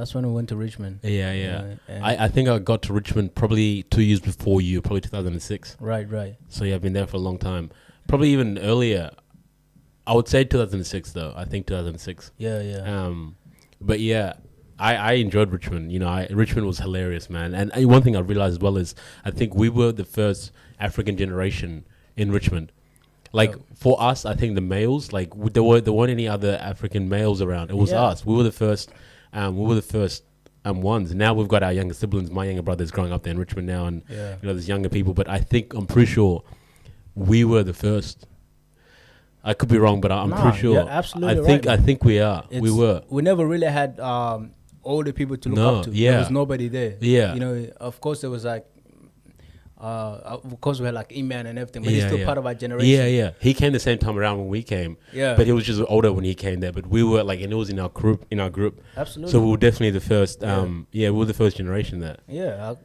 That's when we went to Richmond. Yeah. And I think I got to Richmond probably 2 years before you, probably 2006. right. So yeah, I've been there for a long time. Probably even earlier. I would say 2006 though. I think 2006. Yeah. But yeah, I enjoyed Richmond. You know, Richmond was hilarious, man. And one thing I realized as well is I think we were the first African generation in Richmond. Like for us, I think the males, like there weren't any other African males around. It was us. We were the first. Ones. And now we've got our younger siblings. My younger brother's growing up there in Richmond now, and you know there's younger people. But I'm pretty sure we were the first. I could be wrong, but I'm pretty sure. You're absolutely right. I think we are. We were. We never really had older people to look up to. Yeah. There was nobody there. Yeah. You know, of course there was like. Of course we had like E-Man and everything, but he's still part of our generation. Yeah. He came the same time around when we came. Yeah. But he was just older when he came there. But we were like, and it was in our group. Absolutely. So we were definitely the first. We were the first generation there. Yeah.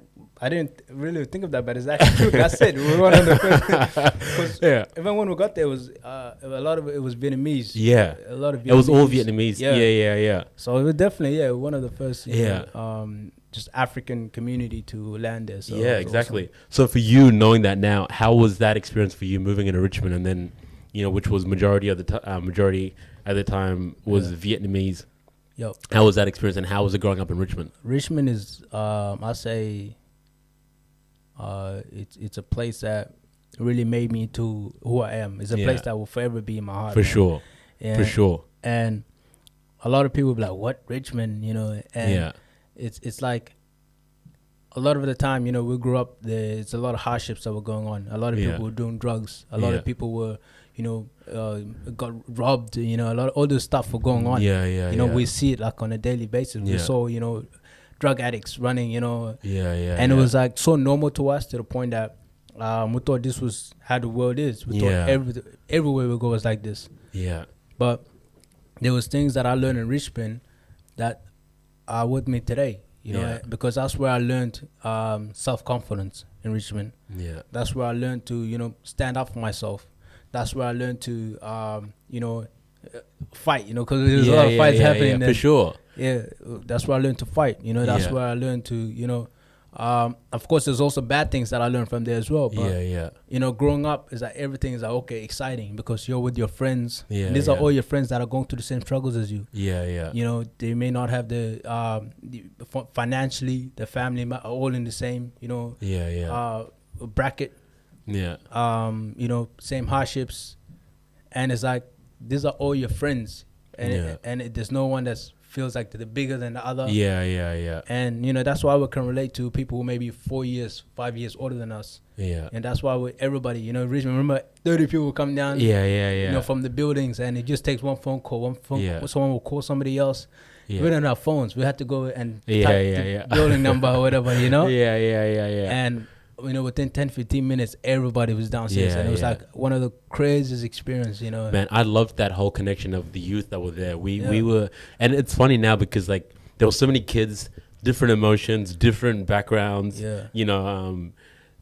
I didn't really think of that, but it's actually true. That's it. We were one of the first. Even when we got there, it was a lot of it was Vietnamese. Yeah. A lot of Vietnamese. It was all Vietnamese. Yeah. So it was definitely one of the first. Just African community to land there. So exactly. Awesome. So for you, knowing that now, how was that experience for you moving into Richmond, and then, you know, which was majority at the time was Vietnamese. Yep. How was that experience, and how was it growing up in Richmond? Richmond is, I say, it's a place that really made me to who I am. It's a place that will forever be in my heart. For sure. And a lot of people be like, "What, Richmond?" You know, and it's like a lot of the time, you know, we grew up there's a lot of hardships that were going on. A lot of people were doing drugs. A lot of people were, you know, got robbed. You know, all this stuff were going on. You know, we see it like on a daily basis. We saw, you know, drug addicts running. You know, and it was like so normal to us to the point that we thought this was how the world is. We thought everywhere we go was like this. But there was things that I learned in Richmond that are with me today, you know, because that's where I learned self-confidence in Richmond. That's where I learned to, you know, stand up for myself. That's where I learned to, you know, fight, you know, because there's a lot of fights happening. For sure. Yeah, that's where I learned to fight, you know, that's where I learned to, you know, of course, there's also bad things that I learned from there as well. But, you know, growing up is like everything is like, okay, exciting because you're with your friends. These are all your friends that are going through the same struggles as you. You know, they may not have the financially, the family are all in the same, you know, bracket. You know, same hardships. And it's like, these are all your friends. And there's no one that's feels like they're bigger than the other. And, you know, that's why we can relate to people who may be 4 years, 5 years older than us. And that's why everybody, you know, Richmond, remember 30 people come down, you know, from the buildings, and it just takes one phone call, someone will call somebody else. We didn't have phones. We had to go and type the building number or whatever, you know? And, you know, within 10, 15 minutes, everybody was downstairs. And it was like one of the craziest experiences, you know. Man, I loved that whole connection of the youth that were there. We were, and it's funny now because, like, there were so many kids, different emotions, different backgrounds, you know,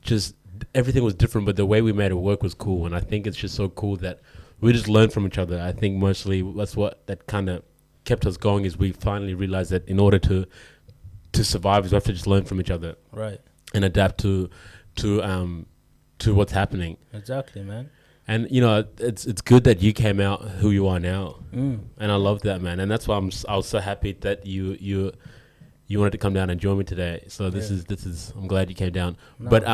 just everything was different, but the way we made it work was cool. And I think it's just so cool that we just learned from each other. I think mostly that's what that kind of kept us going, is we finally realized that in order to survive, we have to just learn from each other. And adapt to what's happening. Exactly, man. And you know, it's good that you came out who you are now, and I love that, man. And that's why I was so happy that you wanted to come down and join me today. So this is I'm glad you came down. No. But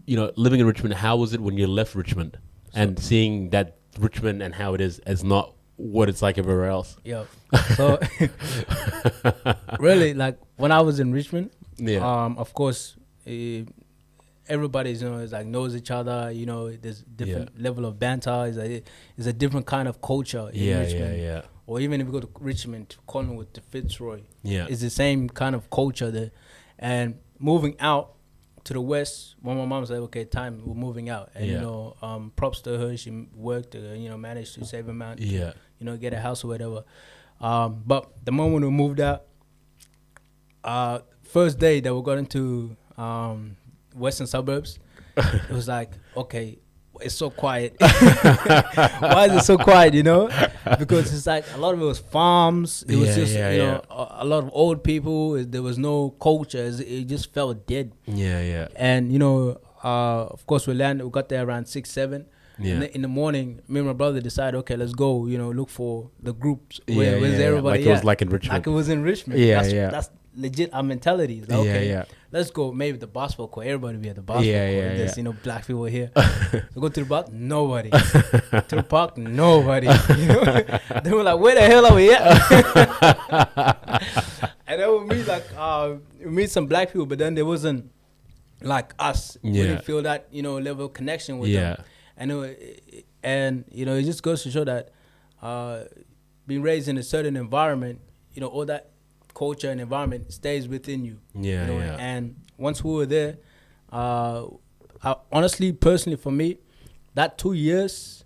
you know, living in Richmond, how was it when you left Richmond and seeing that Richmond and how it is as not what it's like everywhere else? So really, like when I was in Richmond. Of course, everybody's, you know, is like knows each other. You know, there's different level of banter. It's a different kind of culture in Richmond. Or even if you go to Richmond, to Collingwood, to Fitzroy, it's the same kind of culture there. And moving out to the west, when my mom said, "Okay, time, we're moving out," and you know, props to her. She worked, you know, managed to save amount, you know, get a house or whatever. But the moment we moved out, first day that we got into western suburbs, it was like, okay, it's so quiet. Why is it so quiet? Because it's like a lot of it was farms. It was just a lot of old people. There was no culture. It just felt dead. And of course we got there around 6, 7. Yeah. In the morning, me and my brother decided, okay, let's go. Look for the groups. Where's everybody? Like it was like in Richmond. Like it was in Richmond. That's legit our mentality. Like, okay, let's go. Maybe the basketball court. Everybody be at the basketball court. There's black people here. So go to the park, nobody. To the park, nobody. They were like, where the hell are we at? And then we meet we meet some black people, but then there wasn't like us. We didn't feel that level of connection with them. And it just goes to show that being raised in a certain environment, all that culture and environment stays within you. And once we were there, honestly, personally for me, that 2 years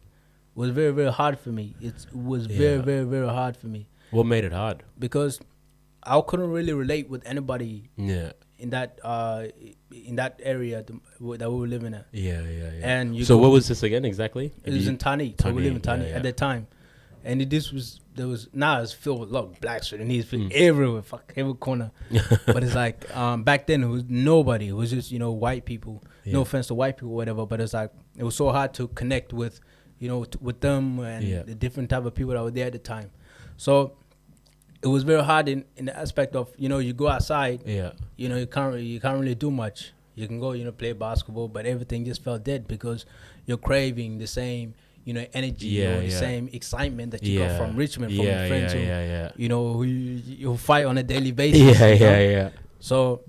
was very, very hard for me. It was very, very, very hard for me. What made it hard? Because I couldn't really relate with anybody in that area that we were living at. And so what was this again exactly? It was in Tani. So we lived in Tani at that time. And now it's filled with a lot of black Sudanese everywhere, every corner. But it's like back then it was nobody. It was just white people. No offense to white people, whatever. But it's like it was so hard to connect with with them and the different type of people that were there at the time. So it was very hard in the aspect of you go outside. You can't really do much. You can go play basketball, but everything just felt dead because you're craving the same energy or the same excitement that you got from Richmond, from your friends who you fight on a daily basis. So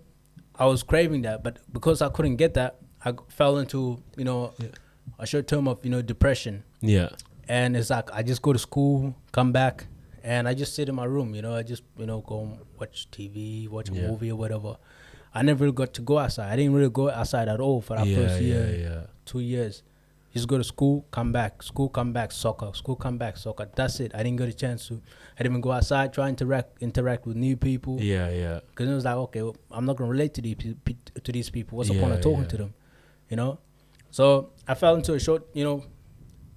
I was craving that, but because I couldn't get that, I fell into a short term of depression. And it's like I just go to school, come back, and I just sit in my room. I just go and watch TV, watch a movie or whatever. I never really got to go outside. I didn't really go outside at all for that first year, 2 years. Just go to school, come back, soccer, school, come back, soccer. That's it. I didn't get a chance to. I didn't even go outside, try and interact with new people. Because it was like, okay, well, I'm not gonna relate to these people. What's the point of talking to them? So I fell into a short,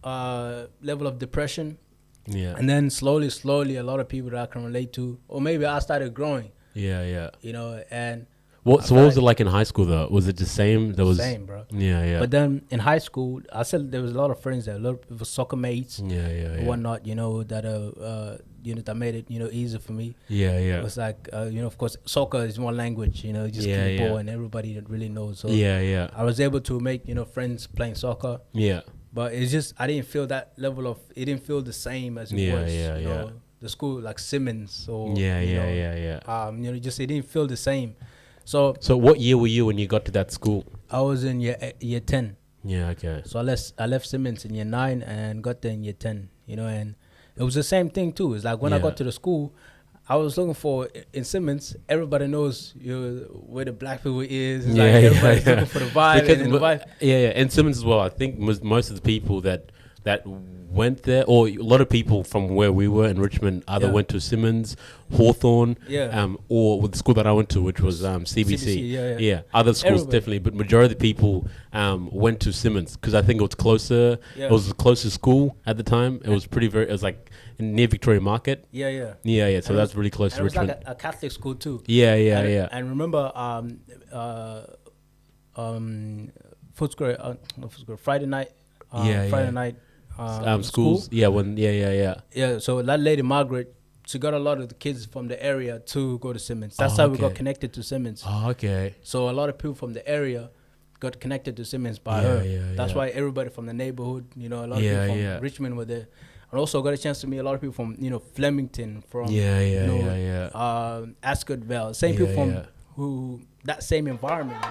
level of depression. And then slowly, a lot of people that I can relate to, or maybe I started growing. And. What was it like in high school though? Was it the same? Same, bro. But then in high school, I said there was a lot of friends there, a lot of people, soccer mates, whatnot. That made it easier for me. It was like of course soccer is one language. Just kick the ball and everybody really knows. So I was able to make friends playing soccer. But it's just I didn't feel that level of. It didn't feel the same as it was. The school like Simmons or just it didn't feel the same. So what year were you when you got to that school? I was in year 10. Okay. So I left Simmons in year 9 and got there in year 10. And it was the same thing too. It's like when I got to the school, I was looking for in Simmons. Everybody knows where the black people is. It's like everybody's looking for the vibe. And the vibe. And Simmons as well. I think most of the people that went there, or a lot of people from where we were in Richmond either went to Simmons, Hawthorne, or with the school that I went to, which was CBC. Other schools definitely, but majority of the people went to Simmons because I think it was closer. It was the closest school at the time. It was it was like near Victoria Market. So that's really close to Richmond. It was like a Catholic school too. And remember, Footscray, Friday night. Friday night schools. So that lady Margaret, she got a lot of the kids from the area to go to Simmons. That's how we got connected to Simmons. So a lot of people from the area got connected to Simmons by her. That's why everybody from the neighborhood, a lot of people from Richmond were there. And also got a chance to meet a lot of people from Flemington, from Ascot Vale, same people from who that same environment.